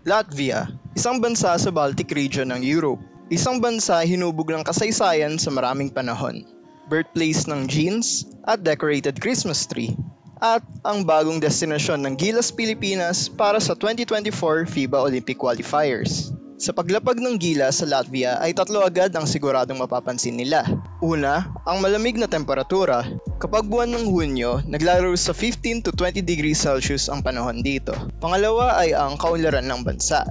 Latvia, isang bansa sa Baltic region ng Europe. Isang bansa hinubog ng kasaysayan sa maraming panahon. Birthplace ng jeans at decorated Christmas tree. At ang bagong destinasyon ng Gilas Pilipinas para sa 2024 FIBA Olympic Qualifiers. Sa paglapag ng Gilas sa Latvia ay tatlo agad ang siguradong mapapansin nila. Una, ang malamig na temperatura. Kapag buwan ng Hunyo, naglalaro sa 15 to 20 degrees Celsius ang panahon dito. Pangalawa ay ang kaunlaran ng bansa.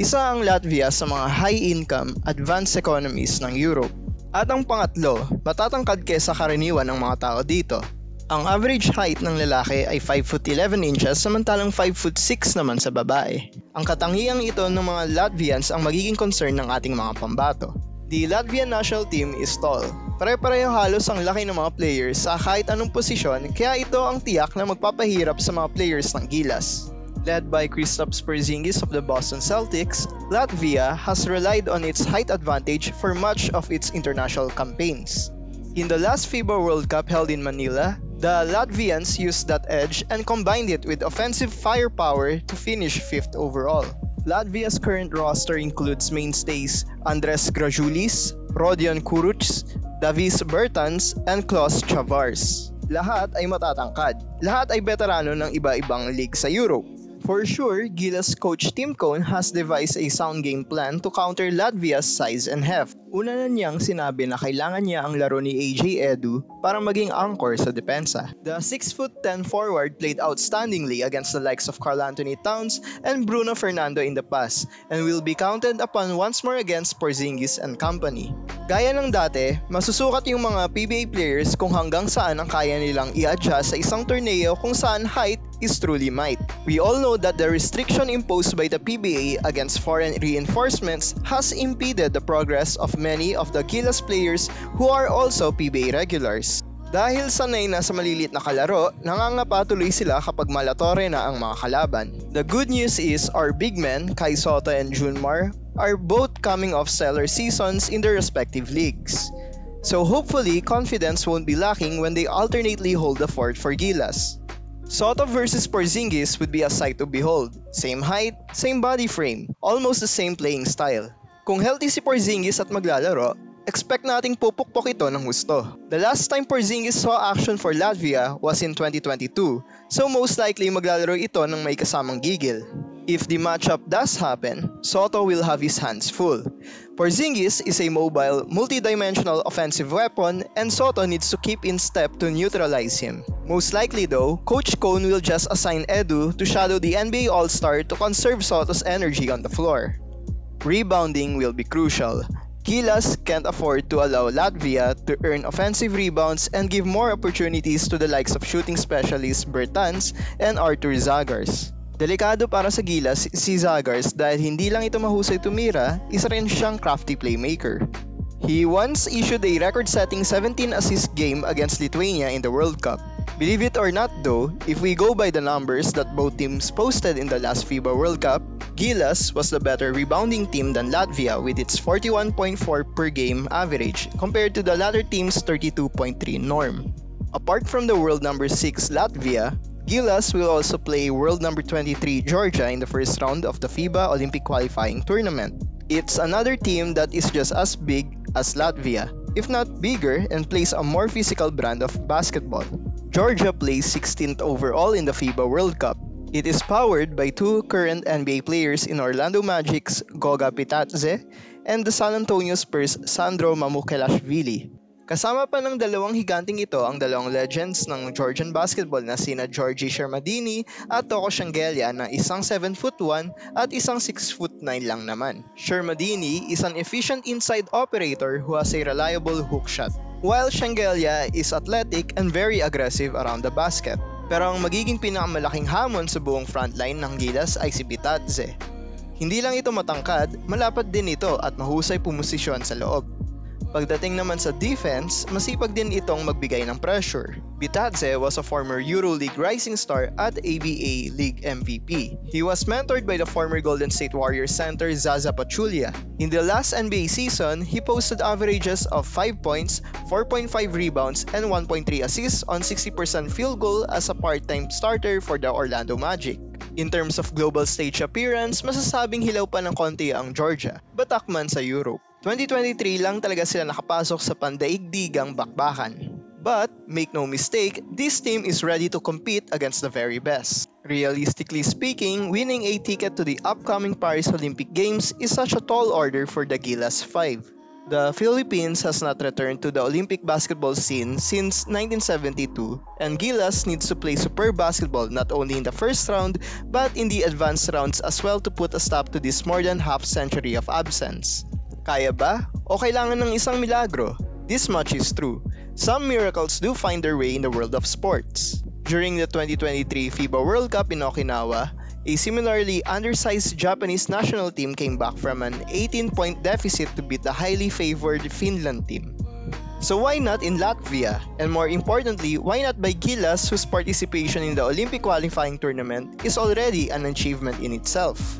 Isa ang Latvia sa mga high-income, advanced economies ng Europe. At ang pangatlo, matatangkad kesa karaniwan ng mga tao dito. Ang average height ng lalaki ay 5'11" samantalang 5'6" naman sa babae. Ang katangiang ito ng mga Latvians ang magiging concern ng ating mga pambato. The Latvian national team is tall. Pare-pareho halos ang laki ng mga players sa kahit anong posisyon, kaya ito ang tiyak na magpapahirap sa mga players ng Gilas. Led by Kristaps Porzingis of the Boston Celtics, Latvia has relied on its height advantage for much of its international campaigns. In the last FIBA World Cup held in Manila, the Latvians used that edge and combined it with offensive firepower to finish 5th overall. Latvia's current roster includes mainstays Andres Grajulis, Rodion Kuruc, Davis Bertans, and Klaus Chavars. Lahat ay matatangkad. Lahat ay veterano ng iba-ibang league sa Europe. For sure, Gilas coach Tim Cone has devised a sound game plan to counter Latvia's size and heft. Una na niyang sinabi na kailangan niya ang laro ni AJ Edu para maging anchor sa depensa. The 6'10" forward played outstandingly against the likes of Karl Anthony Towns and Bruno Fernando in the pass and will be counted upon once more against Porzingis and company. Gaya ng dati, masusukat yung mga PBA players kung hanggang saan ang kaya nilang i-adjust sa isang torneo kung saan height is truly might. We all know that the restriction imposed by the PBA against foreign reinforcements has impeded the progress of many of the Gilas players who are also PBA regulars. Dahil sanay na sa malilit na kalaro, nangangapa tuloy sila kapag malatore na ang mga kalaban. The good news is our big men, Kai Soto and Junmar, are both coming off stellar seasons in their respective leagues. So hopefully, confidence won't be lacking when they alternately hold the fort for Gilas. Soto versus Porzingis would be a sight to behold. Same height, same body frame, almost the same playing style. Kung healthy si Porzingis at maglalaro, expect nating pupukpok ito ng husto. The last time Porzingis saw action for Latvia was in 2022, so most likely maglalaro ito ng may kasamang gigil. If the matchup does happen, Soto will have his hands full. Porzingis is a mobile, multi-dimensional offensive weapon and Soto needs to keep in step to neutralize him. Most likely though, Coach Cone will just assign Edu to shadow the NBA All-Star to conserve Soto's energy on the floor. Rebounding will be crucial. Gilas can't afford to allow Latvia to earn offensive rebounds and give more opportunities to the likes of shooting specialists Bertans and Artur Zagars. Delikado para sa Gilas si Zagars dahil hindi lang ito mahusay tumira, isa rin siyang crafty playmaker. He once issued a record-setting 17-assist game against Lithuania in the World Cup. Believe it or not though, if we go by the numbers that both teams posted in the last FIBA World Cup, Gilas was the better rebounding team than Latvia with its 41.4 per game average compared to the latter team's 32.3 norm. Apart from the world number 6 Latvia, Gilas will also play world number 23 Georgia in the first round of the FIBA Olympic qualifying tournament. It's another team that is just as big as Latvia, if not bigger, and plays a more physical brand of basketball. Georgia plays 16th overall in the FIBA World Cup. It is powered by two current NBA players in Orlando Magic's Goga Bitadze and the San Antonio Spurs' Sandro Mamukelashvili. Kasama pa ng dalawang higanting ito ang dalawang legends ng Georgian basketball na sina Georgi Shermadini at Toko Shangelia na isang 7'1" at isang 6'9" lang naman. Shermadini is an efficient inside operator who has a reliable hook shot, while Shangelia is athletic and very aggressive around the basket. Pero ang magiging pinakamalaking hamon sa buong frontline ng Gilas ay si Bitadze. Hindi lang ito matangkad, malapad din ito at mahusay pumosisyon sa loob. Pagdating naman sa defense, masipag din itong magbigay ng pressure. Bitadze was a former EuroLeague rising star at ABA League MVP. He was mentored by the former Golden State Warriors center Zaza Pachulia. In the last NBA season, he posted averages of 5 points, 4.5 rebounds, and 1.3 assists on 60% field goal as a part-time starter for the Orlando Magic. In terms of global stage appearance, masasabing hilaw pa ng konti ang Georgia, batakman sa Europe. 2023 lang talaga sila nakapasok sa pandaigdigang bakbakan. But, make no mistake, this team is ready to compete against the very best. Realistically speaking, winning a ticket to the upcoming Paris Olympic Games is such a tall order for the Gilas 5. The Philippines has not returned to the Olympic basketball scene since 1972, and Gilas needs to play superb basketball not only in the first round but in the advanced rounds as well to put a stop to this more than half century of absence. Kaya ba? O kailangan ng isang milagro? This much is true. Some miracles do find their way in the world of sports. During the 2023 FIBA World Cup in Okinawa, a similarly undersized Japanese national team came back from an 18-point deficit to beat the highly favored Finland team. So why not in Latvia? And more importantly, why not by Gilas, whose participation in the Olympic qualifying tournament is already an achievement in itself?